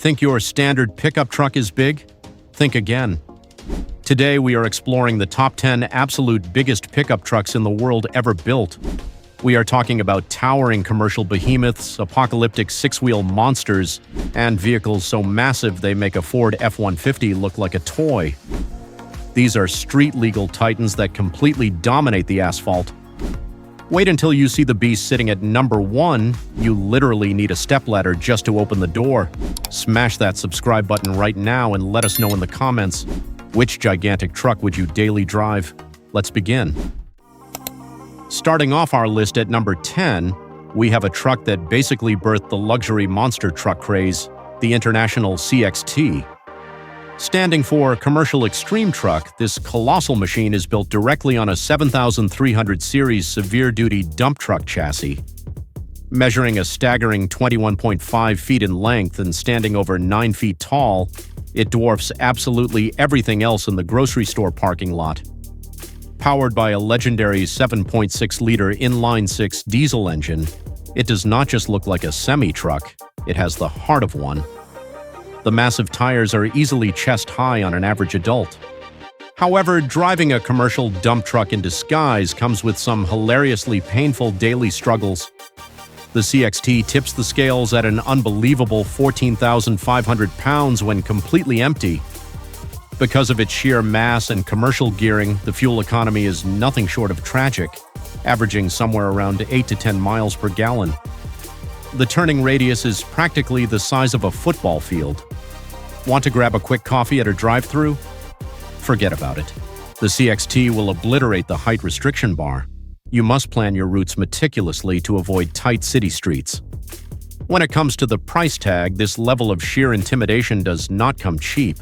Think your standard pickup truck is big? Think again. Today we are exploring the top 10 absolute biggest pickup trucks in the world ever built. We are talking about towering commercial behemoths, apocalyptic six-wheel monsters, and vehicles so massive they make a Ford F-150 look like a toy. These are street-legal titans that completely dominate the asphalt. Wait until you see the beast sitting at number 1. You literally need a stepladder just to open the door. Smash that subscribe button right now and let us know in the comments, which gigantic truck would you daily drive? Let's begin. Starting off our list at number 10, we have a truck that basically birthed the luxury monster truck craze, the International CXT. Standing for Commercial Extreme Truck, this colossal machine is built directly on a 7300 series severe-duty dump truck chassis. Measuring a staggering 21.5 feet in length and standing over 9 feet tall, it dwarfs absolutely everything else in the grocery store parking lot. Powered by a legendary 7.6-liter inline-six diesel engine, it does not just look like a semi-truck, it has the heart of one. The massive tires are easily chest-high on an average adult. However, driving a commercial dump truck in disguise comes with some hilariously painful daily struggles. The CXT tips the scales at an unbelievable 14,500 pounds when completely empty. Because of its sheer mass and commercial gearing, the fuel economy is nothing short of tragic, averaging somewhere around 8 to 10 miles per gallon. The turning radius is practically the size of a football field. Want to grab a quick coffee at a drive-thru? Forget about it. The CXT will obliterate the height restriction bar. You must plan your routes meticulously to avoid tight city streets. When it comes to the price tag, this level of sheer intimidation does not come cheap.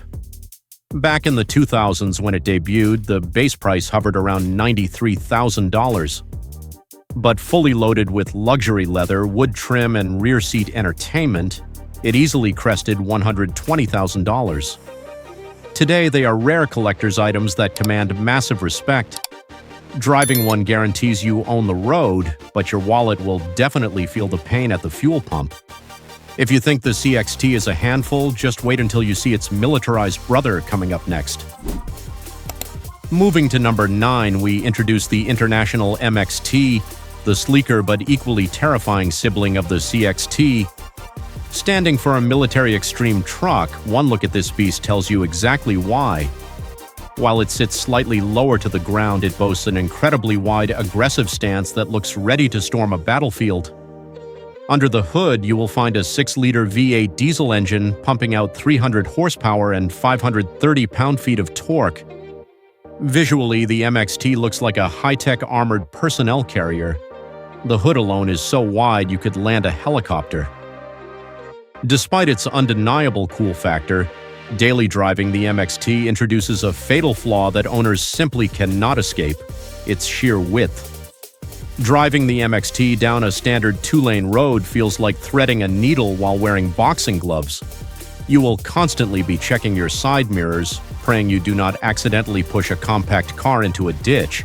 Back in the 2000s when it debuted, the base price hovered around $93,000. But fully loaded with luxury leather, wood trim, and rear seat entertainment, it easily crested $120,000. Today, they are rare collector's items that command massive respect. Driving one guarantees you own the road, but your wallet will definitely feel the pain at the fuel pump. If you think the CXT is a handful, just wait until you see its militarized brother coming up next. Moving to number 9, we introduce the International MXT, the sleeker but equally terrifying sibling of the CXT. Standing for a military extreme truck, one look at this beast tells you exactly why. While it sits slightly lower to the ground, it boasts an incredibly wide, aggressive stance that looks ready to storm a battlefield. Under the hood, you will find a 6-liter V8 diesel engine pumping out 300 horsepower and 530 pound-feet of torque. Visually, the MXT looks like a high-tech armored personnel carrier. The hood alone is so wide you could land a helicopter. Despite its undeniable cool factor, daily driving the MXT introduces a fatal flaw that owners simply cannot escape: its sheer width. Driving the MXT down a standard 2-lane road feels like threading a needle while wearing boxing gloves. You will constantly be checking your side mirrors, praying you do not accidentally push a compact car into a ditch.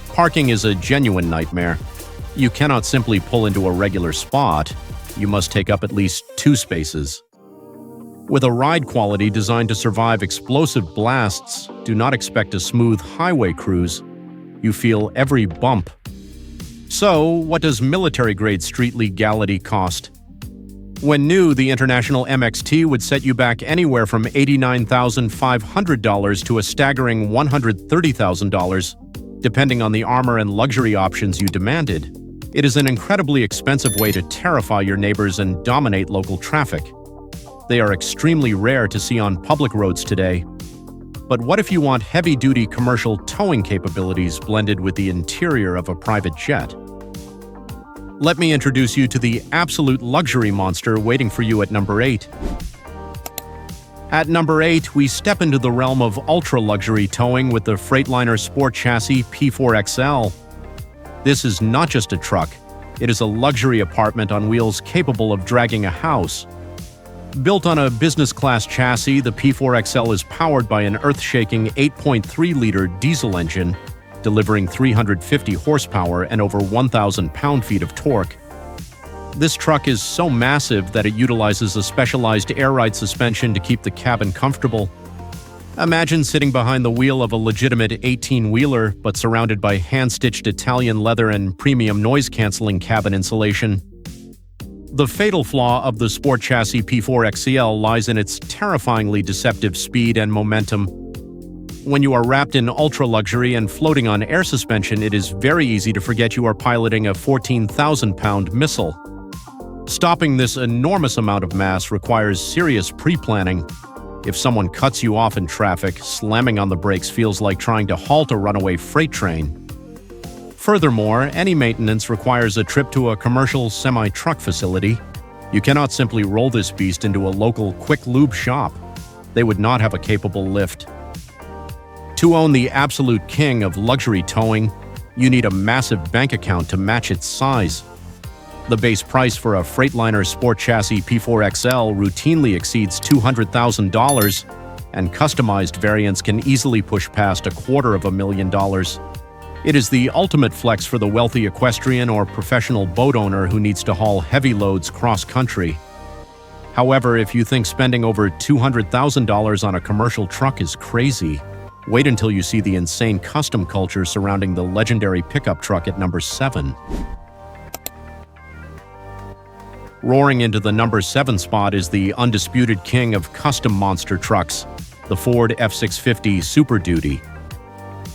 Parking is a genuine nightmare. You cannot simply pull into a regular spot. You must take up at least 2 spaces. With a ride quality designed to survive explosive blasts, do not expect a smooth highway cruise. You feel every bump. So, what does military-grade street legality cost? When new, the International MXT would set you back anywhere from $89,500 to a staggering $130,000, depending on the armor and luxury options you demanded. It is an incredibly expensive way to terrify your neighbors and dominate local traffic. They are extremely rare to see on public roads today. But what if you want heavy-duty commercial towing capabilities blended with the interior of a private jet? Let me introduce you to the absolute luxury monster waiting for you at number 8. At number 8, we step into the realm of ultra-luxury towing with the Freightliner SportChassis P4XL. This is not just a truck, it is a luxury apartment on wheels capable of dragging a house. Built on a business-class chassis, the P4XL is powered by an earth-shaking 8.3-liter diesel engine, delivering 350 horsepower and over 1,000 pound-feet of torque. This truck is so massive that it utilizes a specialized air ride suspension to keep the cabin comfortable. Imagine sitting behind the wheel of a legitimate 18-wheeler, but surrounded by hand-stitched Italian leather and premium noise-canceling cabin insulation. The fatal flaw of the SportChassis P4XCL lies in its terrifyingly deceptive speed and momentum. When you are wrapped in ultra-luxury and floating on air suspension, it is very easy to forget you are piloting a 14,000-pound missile. Stopping this enormous amount of mass requires serious pre-planning. If someone cuts you off in traffic, slamming on the brakes feels like trying to halt a runaway freight train. Furthermore, any maintenance requires a trip to a commercial semi-truck facility. You cannot simply roll this beast into a local quick lube shop. They would not have a capable lift. To own the absolute king of luxury towing, you need a massive bank account to match its size. The base price for a Freightliner SportChassis P4XL routinely exceeds $200,000, and customized variants can easily push past $250,000. It is the ultimate flex for the wealthy equestrian or professional boat owner who needs to haul heavy loads cross-country. However, if you think spending over $200,000 on a commercial truck is crazy, wait until you see the insane custom culture surrounding the legendary pickup truck at number 7. Roaring into the number 7 spot is the undisputed king of custom monster trucks, the Ford F650 Super Duty.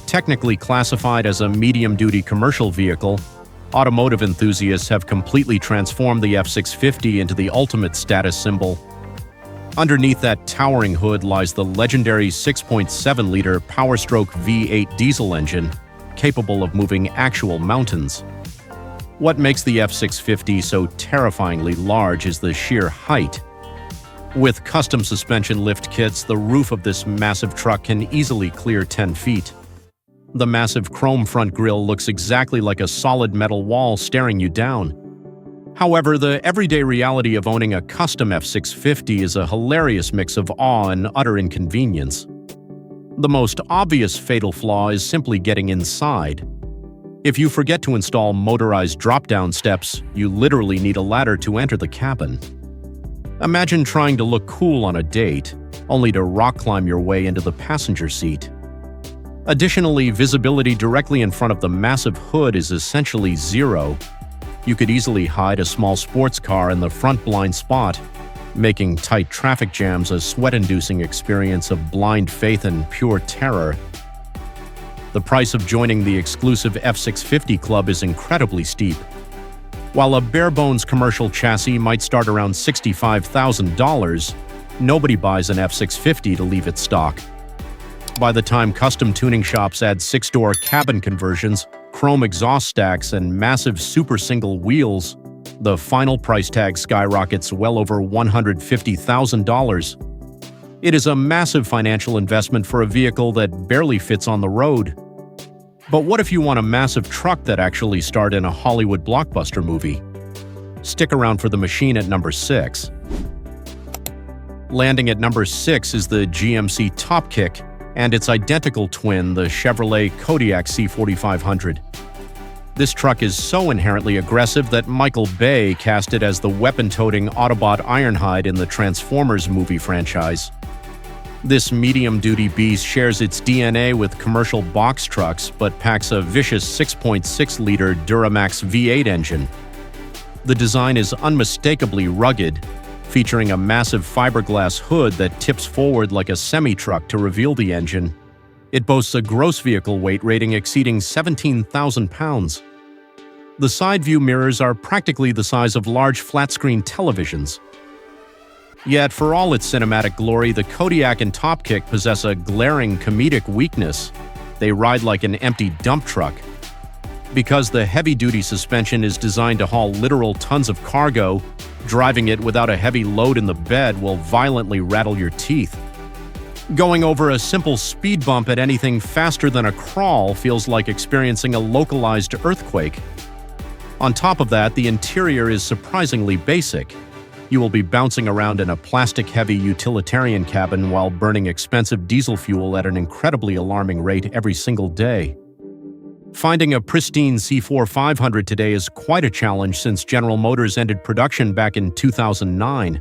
Technically classified as a medium-duty commercial vehicle, automotive enthusiasts have completely transformed the F650 into the ultimate status symbol. Underneath that towering hood lies the legendary 6.7-liter Powerstroke V8 diesel engine, capable of moving actual mountains. What makes the F650 so terrifyingly large is the sheer height. With custom suspension lift kits, the roof of this massive truck can easily clear 10 feet. The massive chrome front grille looks exactly like a solid metal wall staring you down. However, the everyday reality of owning a custom F650 is a hilarious mix of awe and utter inconvenience. The most obvious fatal flaw is simply getting inside. If you forget to install motorized drop-down steps, you literally need a ladder to enter the cabin. Imagine trying to look cool on a date, only to rock climb your way into the passenger seat. Additionally, visibility directly in front of the massive hood is essentially zero. You could easily hide a small sports car in the front blind spot, making tight traffic jams a sweat-inducing experience of blind faith and pure terror. The price of joining the exclusive F650 club is incredibly steep. While a bare-bones commercial chassis might start around $65,000, nobody buys an F650 to leave its stock. By the time custom tuning shops add 6-door cabin conversions, chrome exhaust stacks, and massive super single wheels, the final price tag skyrockets well over $150,000. It is a massive financial investment for a vehicle that barely fits on the road. But what if you want a massive truck that actually starred in a Hollywood blockbuster movie? Stick around for the machine at number 6. Landing at number 6 is the GMC Topkick and its identical twin, the Chevrolet Kodiak C4500. This truck is so inherently aggressive that Michael Bay cast it as the weapon-toting Autobot Ironhide in the Transformers movie franchise. This medium-duty beast shares its DNA with commercial box trucks, but packs a vicious 6.6-liter Duramax V8 engine. The design is unmistakably rugged, featuring a massive fiberglass hood that tips forward like a semi-truck to reveal the engine. It boasts a gross vehicle weight rating exceeding 17,000 pounds. The side view mirrors are practically the size of large flat-screen televisions. Yet, for all its cinematic glory, the Kodiak and Topkick possess a glaring comedic weakness. They ride like an empty dump truck. Because the heavy-duty suspension is designed to haul literal tons of cargo, driving it without a heavy load in the bed will violently rattle your teeth. Going over a simple speed bump at anything faster than a crawl feels like experiencing a localized earthquake. On top of that, the interior is surprisingly basic. You will be bouncing around in a plastic-heavy utilitarian cabin while burning expensive diesel fuel at an incredibly alarming rate every single day. Finding a pristine C4 500 today is quite a challenge since General Motors ended production back in 2009.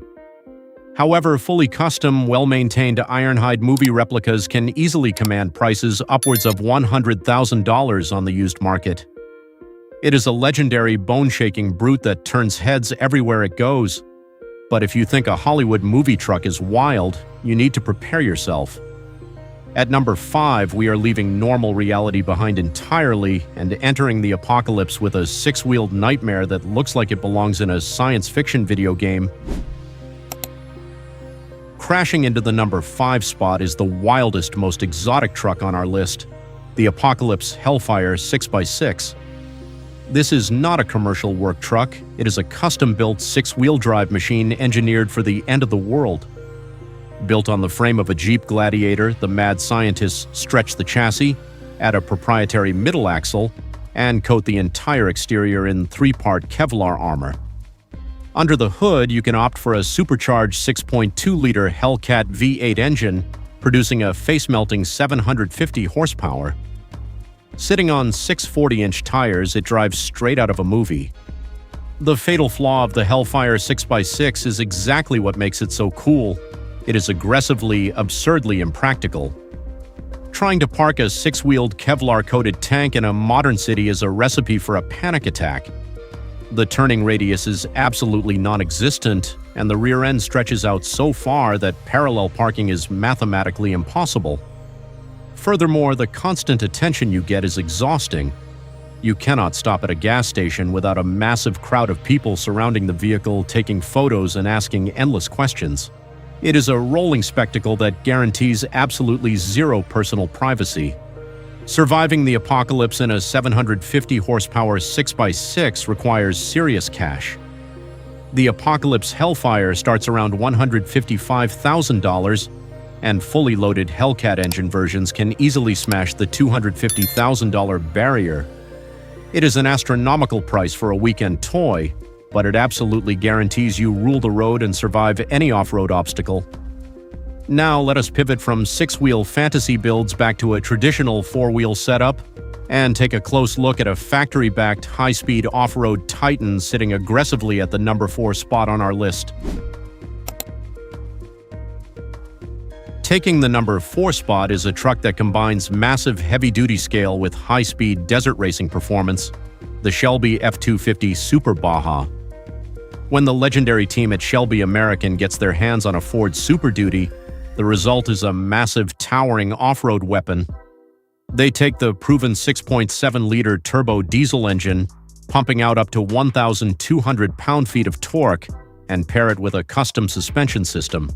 However, fully custom, well-maintained Ironhide movie replicas can easily command prices upwards of $100,000 on the used market. It is a legendary, bone-shaking brute that turns heads everywhere it goes. But if you think a Hollywood movie truck is wild, you need to prepare yourself. At number 5, we are leaving normal reality behind entirely and entering the apocalypse with a six-wheeled nightmare that looks like it belongs in a science fiction video game. Crashing into the number 5 spot is the wildest, most exotic truck on our list, the Apocalypse Hellfire 6x6. This is not a commercial work truck, it is a custom-built six-wheel drive machine engineered for the end of the world. Built on the frame of a Jeep Gladiator, the mad scientists stretch the chassis, add a proprietary middle axle, and coat the entire exterior in 3-part Kevlar armor. Under the hood, you can opt for a supercharged 6.2-liter Hellcat V8 engine, producing a face-melting 750 horsepower. Sitting on 6 40-inch tires, it drives straight out of a movie. The fatal flaw of the Hellfire 6x6 is exactly what makes it so cool. It is aggressively, absurdly impractical. Trying to park a 6-wheeled Kevlar-coated tank in a modern city is a recipe for a panic attack. The turning radius is absolutely non-existent, and the rear end stretches out so far that parallel parking is mathematically impossible. Furthermore, the constant attention you get is exhausting. You cannot stop at a gas station without a massive crowd of people surrounding the vehicle, taking photos and asking endless questions. It is a rolling spectacle that guarantees absolutely zero personal privacy. Surviving the apocalypse in a 750 horsepower 6x6 requires serious cash. The Apocalypse Hellfire starts around $155,000, and fully loaded Hellcat engine versions can easily smash the $250,000 barrier. It is an astronomical price for a weekend toy, but it absolutely guarantees you rule the road and survive any off-road obstacle. Now let us pivot from 6-wheel fantasy builds back to a traditional 4-wheel setup and take a close look at a factory-backed high-speed off-road titan sitting aggressively at the number 4 spot on our list. Taking the number 4 spot is a truck that combines massive heavy-duty scale with high-speed desert racing performance, the Shelby F250 Super Baja. When the legendary team at Shelby American gets their hands on a Ford Super Duty, the result is a massive, towering off-road weapon. They take the proven 6.7-liter turbo diesel engine, pumping out up to 1,200 pound-feet of torque, and pair it with a custom suspension system.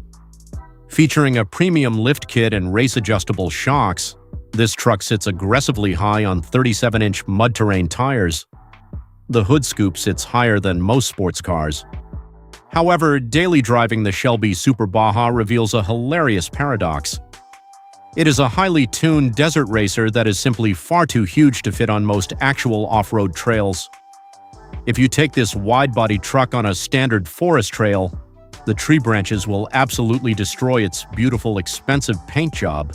Featuring a premium lift kit and race-adjustable shocks, this truck sits aggressively high on 37-inch mud-terrain tires. The hood scoop sits higher than most sports cars. However, daily driving the Shelby Super Baja reveals a hilarious paradox. It is a highly tuned desert racer that is simply far too huge to fit on most actual off-road trails. If you take this wide-body truck on a standard forest trail, the tree branches will absolutely destroy its beautiful, expensive paint job.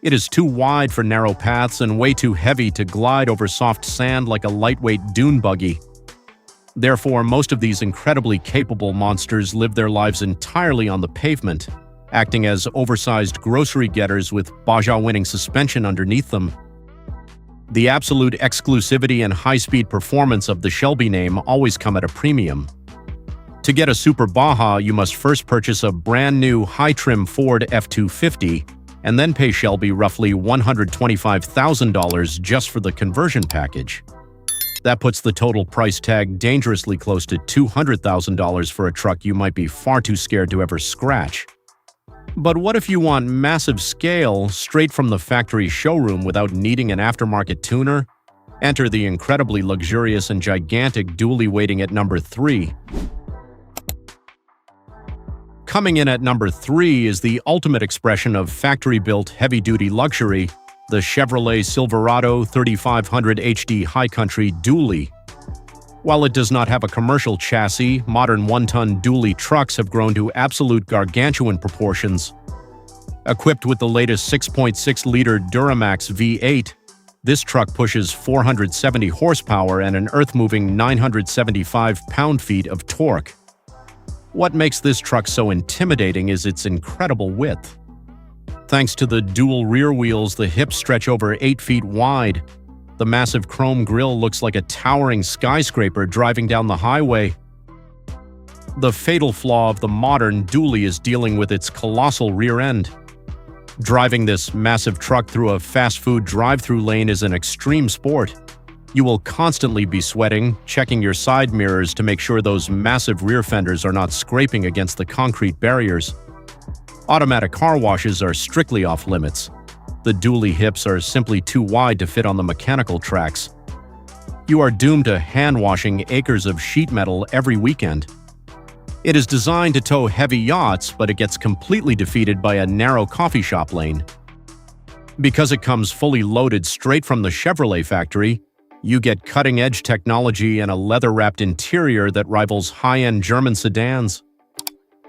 It is too wide for narrow paths and way too heavy to glide over soft sand like a lightweight dune buggy. Therefore, most of these incredibly capable monsters live their lives entirely on the pavement, acting as oversized grocery getters with Baja-winning suspension underneath them. The absolute exclusivity and high-speed performance of the Shelby name always come at a premium. To get a Super Baja, you must first purchase a brand-new high-trim Ford F250 and then pay Shelby roughly $125,000 just for the conversion package. That puts the total price tag dangerously close to $200,000 for a truck you might be far too scared to ever scratch. But what if you want massive scale straight from the factory showroom without needing an aftermarket tuner? Enter the incredibly luxurious and gigantic dually waiting at number 3. Coming in at number 3 is the ultimate expression of factory-built heavy-duty luxury, the Chevrolet Silverado 3500 HD High Country Dually. While it does not have a commercial chassis, modern 1-ton dually trucks have grown to absolute gargantuan proportions. Equipped with the latest 6.6-liter Duramax V8, This truck pushes 470 horsepower and an earth-moving 975 pound-feet of torque. What makes this truck so intimidating is its incredible width. Thanks to the dual rear wheels, the hips stretch over 8 feet wide. The massive chrome grille looks like a towering skyscraper driving down the highway. The fatal flaw of the modern dually is dealing with its colossal rear end. Driving this massive truck through a fast food drive-through lane is an extreme sport. You will constantly be sweating, checking your side mirrors to make sure those massive rear fenders are not scraping against the concrete barriers. Automatic car washes are strictly off limits. The dually hips are simply too wide to fit on the mechanical tracks. You are doomed to hand-washing acres of sheet metal every weekend. It is designed to tow heavy yachts, but it gets completely defeated by a narrow coffee shop lane. Because it comes fully loaded straight from the Chevrolet factory, you get cutting-edge technology and a leather-wrapped interior that rivals high-end German sedans.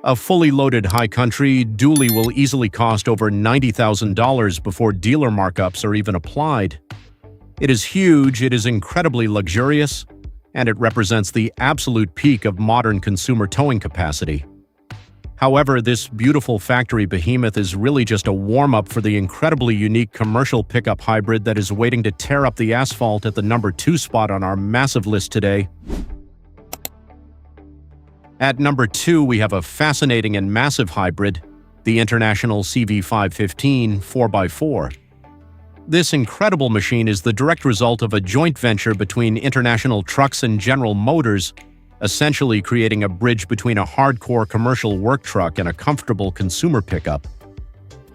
A fully loaded high country dually will easily cost over $90,000 before dealer markups are even applied. It is huge, it is incredibly luxurious, and it represents the absolute peak of modern consumer towing capacity. However, this beautiful factory behemoth is really just a warm-up for the incredibly unique commercial pickup hybrid that is waiting to tear up the asphalt at the number 2 spot on our massive list today. At number 2, we have a fascinating and massive hybrid, the International CV515 4x4. This incredible machine is the direct result of a joint venture between International Trucks and General Motors, essentially creating a bridge between a hardcore commercial work truck and a comfortable consumer pickup.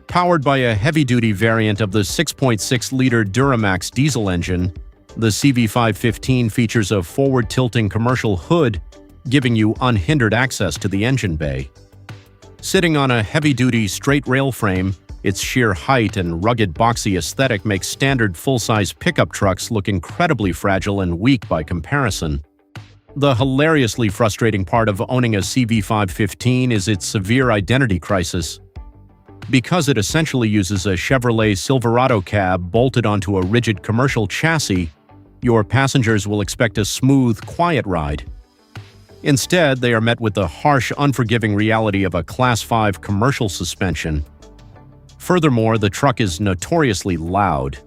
Powered by a heavy-duty variant of the 6.6-liter Duramax diesel engine, the CV515 features a forward-tilting commercial hood, giving you unhindered access to the engine bay. Sitting on a heavy-duty straight rail frame, its sheer height and rugged boxy aesthetic makes standard full-size pickup trucks look incredibly fragile and weak by comparison. The hilariously frustrating part of owning a CV515 is its severe identity crisis. Because it essentially uses a Chevrolet Silverado cab bolted onto a rigid commercial chassis, your passengers will expect a smooth, quiet ride. Instead, they are met with the harsh, unforgiving reality of a Class 5 commercial suspension. Furthermore, the truck is notoriously loud.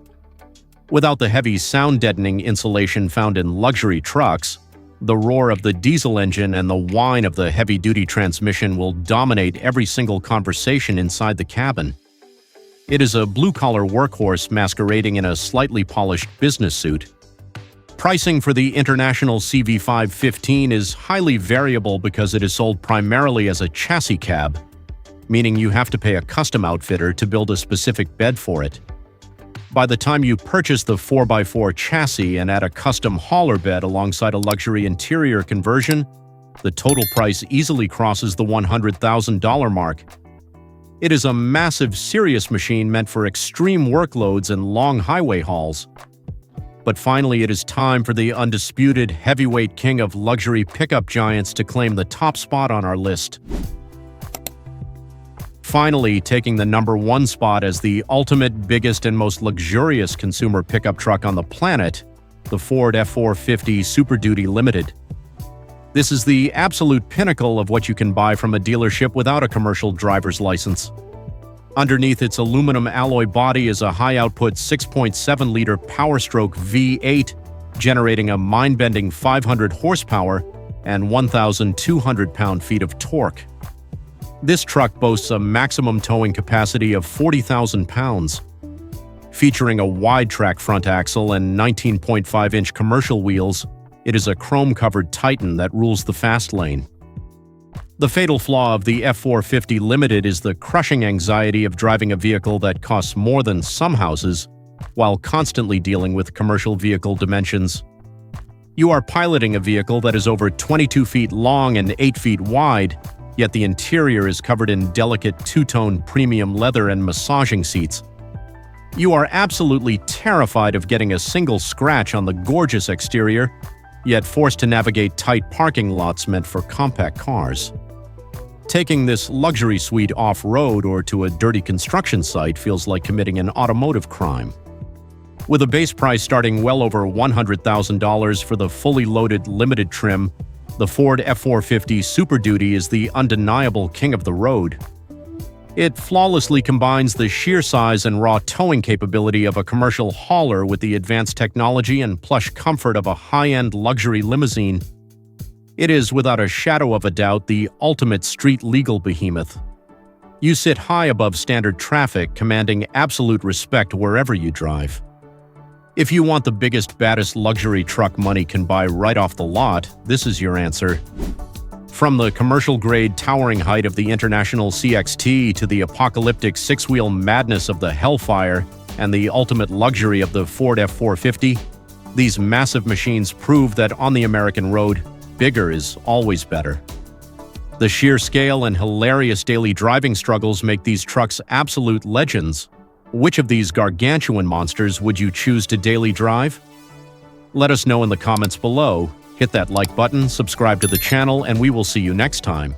Without the heavy sound-deadening insulation found in luxury trucks, the roar of the diesel engine and the whine of the heavy-duty transmission will dominate every single conversation inside the cabin. It is a blue-collar workhorse masquerading in a slightly polished business suit. Pricing for the International CV515 is highly variable because it is sold primarily as a chassis cab, meaning you have to pay a custom outfitter to build a specific bed for it. By the time you purchase the 4x4 chassis and add a custom hauler bed alongside a luxury interior conversion, the total price easily crosses the $100,000 mark. It is a massive, serious machine meant for extreme workloads and long highway hauls. But finally, it is time for the undisputed heavyweight king of luxury pickup giants to claim the top spot on our list. Finally, taking the number 1 spot as the ultimate, biggest, and most luxurious consumer pickup truck on the planet, the Ford F450 Super Duty Limited. This is the absolute pinnacle of what you can buy from a dealership without a commercial driver's license. Underneath its aluminum alloy body is a high-output 6.7-liter Powerstroke V8, generating a mind-bending 500 horsepower and 1,200 pound-feet of torque. This truck boasts a maximum towing capacity of 40,000 pounds. Featuring a wide-track front axle and 19.5-inch commercial wheels, it is a chrome-covered titan that rules the fast lane. The fatal flaw of the F450 Limited is the crushing anxiety of driving a vehicle that costs more than some houses, while constantly dealing with commercial vehicle dimensions. You are piloting a vehicle that is over 22 feet long and 8 feet wide, yet the interior is covered in delicate two-tone premium leather and massaging seats. You are absolutely terrified of getting a single scratch on the gorgeous exterior, yet forced to navigate tight parking lots meant for compact cars. Taking this luxury suite off-road or to a dirty construction site feels like committing an automotive crime. With a base price starting well over $100,000 for the fully loaded limited trim, the Ford F450 Super Duty is the undeniable king of the road. It flawlessly combines the sheer size and raw towing capability of a commercial hauler with the advanced technology and plush comfort of a high-end luxury limousine. It is, without a shadow of a doubt, the ultimate street-legal behemoth. You sit high above standard traffic, commanding absolute respect wherever you drive. If you want the biggest, baddest luxury truck money can buy right off the lot, this is your answer. From the commercial-grade towering height of the International CXT to the apocalyptic six-wheel madness of the Hellfire and the ultimate luxury of the Ford F450, these massive machines prove that on the American road, bigger is always better. The sheer scale and hilarious daily driving struggles make these trucks absolute legends. Which of these gargantuan monsters would you choose to daily drive? Let us know in the comments below. Hit that like button, subscribe to the channel, and we will see you next time.